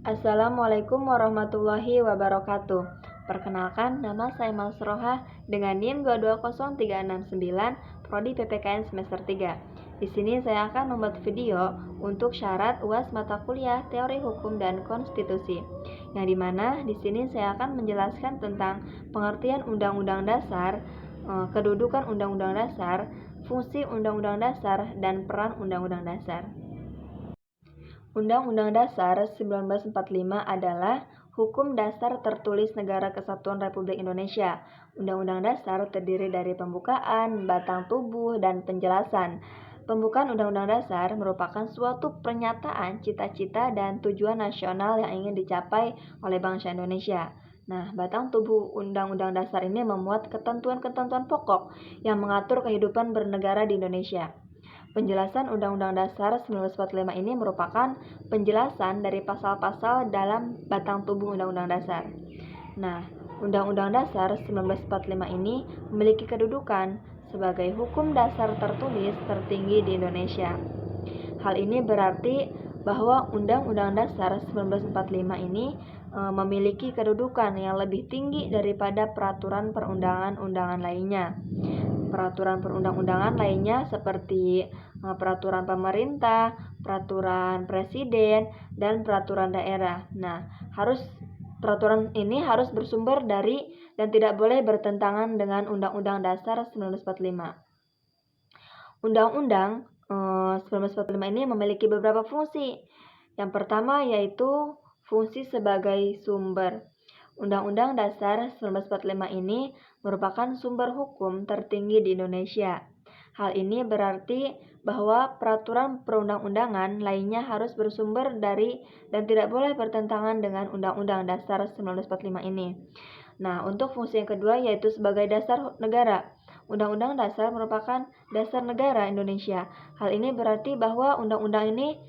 Assalamualaikum warahmatullahi wabarakatuh. Perkenalkan, nama saya Masroha dengan NIM 220369, Prodi PPKN semester 3. Di sini saya akan membuat video untuk syarat UAS mata kuliah Teori Hukum dan Konstitusi. Yang dimana di sini saya akan menjelaskan tentang pengertian Undang-Undang Dasar, kedudukan Undang-Undang Dasar, fungsi Undang-Undang Dasar, dan peran Undang-Undang Dasar. Undang-Undang Dasar 1945 adalah hukum dasar tertulis Negara Kesatuan Republik Indonesia. Undang-Undang Dasar terdiri dari pembukaan, batang tubuh, dan penjelasan. Pembukaan Undang-Undang Dasar merupakan suatu pernyataan cita-cita dan tujuan nasional yang ingin dicapai oleh bangsa Indonesia. Nah, batang tubuh Undang-Undang Dasar ini memuat ketentuan-ketentuan pokok yang mengatur kehidupan bernegara di Indonesia. Penjelasan Undang-Undang Dasar 1945 ini merupakan penjelasan dari pasal-pasal dalam batang tubuh Undang-Undang Dasar. Nah, Undang-Undang Dasar 1945 ini memiliki kedudukan sebagai hukum dasar tertulis tertinggi di Indonesia. Hal ini berarti bahwa Undang-Undang Dasar 1945 ini memiliki kedudukan yang lebih tinggi daripada peraturan perundang-undangan lainnya. Peraturan perundang-undangan lainnya seperti peraturan pemerintah, peraturan presiden, dan peraturan daerah. Nah, peraturan ini harus bersumber dari dan tidak boleh bertentangan dengan Undang-Undang Dasar 1945. Undang-Undang 1945 ini memiliki beberapa fungsi. Yang pertama yaitu fungsi sebagai sumber. Undang-Undang Dasar 1945 ini merupakan sumber hukum tertinggi di Indonesia. Hal ini berarti bahwa peraturan perundang-undangan lainnya harus bersumber dari dan tidak boleh bertentangan dengan Undang-Undang Dasar 1945 ini. Nah, untuk fungsi yang kedua yaitu sebagai dasar negara. Undang-Undang Dasar merupakan dasar negara Indonesia. Hal ini berarti bahwa undang-undang ini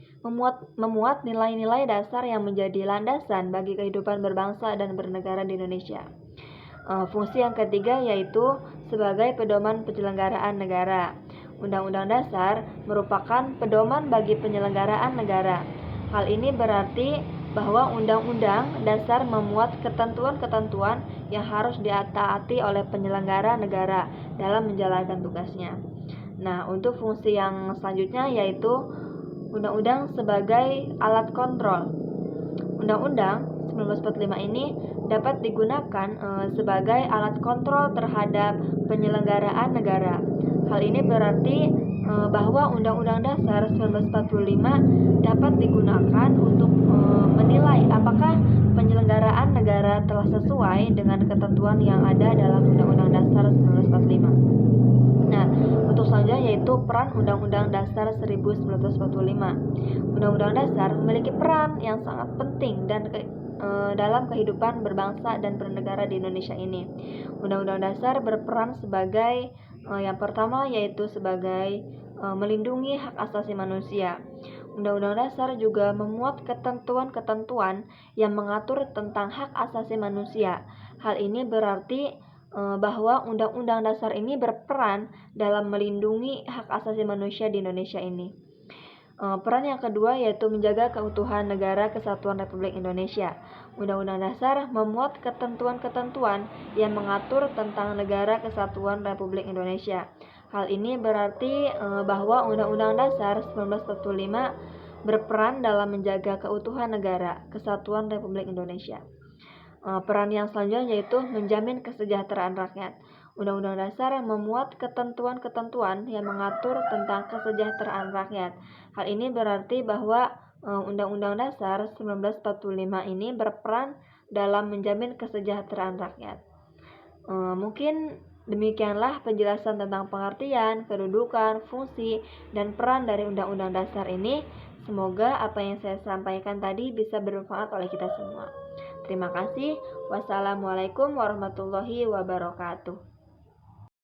memuat nilai-nilai dasar yang menjadi landasan bagi kehidupan berbangsa dan bernegara di Indonesia. Fungsi yang ketiga yaitu sebagai pedoman penyelenggaraan negara. Undang-Undang Dasar merupakan pedoman bagi penyelenggaraan negara. Hal ini berarti bahwa Undang-Undang Dasar memuat ketentuan-ketentuan yang harus ditaati oleh penyelenggara negara dalam menjalankan tugasnya. Nah, untuk fungsi yang selanjutnya yaitu Undang-Undang sebagai alat kontrol. Undang-Undang 1945 ini dapat digunakan sebagai alat kontrol terhadap penyelenggaraan negara. Hal ini berarti bahwa Undang-Undang Dasar 1945 dapat digunakan untuk menilai apakah penyelenggaraan negara telah sesuai dengan ketentuan yang ada dalam Undang-Undang Dasar 1945. Nah, untuk selanjutnya yaitu peran Undang-Undang Dasar 1945. Undang-Undang Dasar memiliki peran yang sangat penting dan dalam kehidupan berbangsa dan bernegara di Indonesia ini. Undang-Undang Dasar berperan sebagai yang pertama yaitu sebagai melindungi hak asasi manusia. Undang-Undang Dasar juga memuat ketentuan-ketentuan yang mengatur tentang hak asasi manusia. Hal ini berarti bahwa Undang-Undang Dasar ini berperan dalam melindungi hak asasi manusia di Indonesia ini. Peran yang kedua yaitu menjaga keutuhan Negara Kesatuan Republik Indonesia. Undang-Undang Dasar memuat ketentuan-ketentuan yang mengatur tentang Negara Kesatuan Republik Indonesia. Hal ini berarti bahwa Undang-Undang Dasar 1945 berperan dalam menjaga keutuhan Negara Kesatuan Republik Indonesia. Peran yang selanjutnya yaitu menjamin kesejahteraan rakyat. Undang-Undang Dasar memuat ketentuan-ketentuan yang mengatur tentang kesejahteraan rakyat. Hal ini berarti bahwa Undang-Undang Dasar 1945 ini berperan dalam menjamin kesejahteraan rakyat. Mungkin demikianlah penjelasan tentang pengertian, kedudukan, fungsi, dan peran dari Undang-Undang Dasar ini. Semoga apa yang saya sampaikan tadi bisa bermanfaat oleh kita semua. Terima kasih. Wassalamualaikum warahmatullahi wabarakatuh.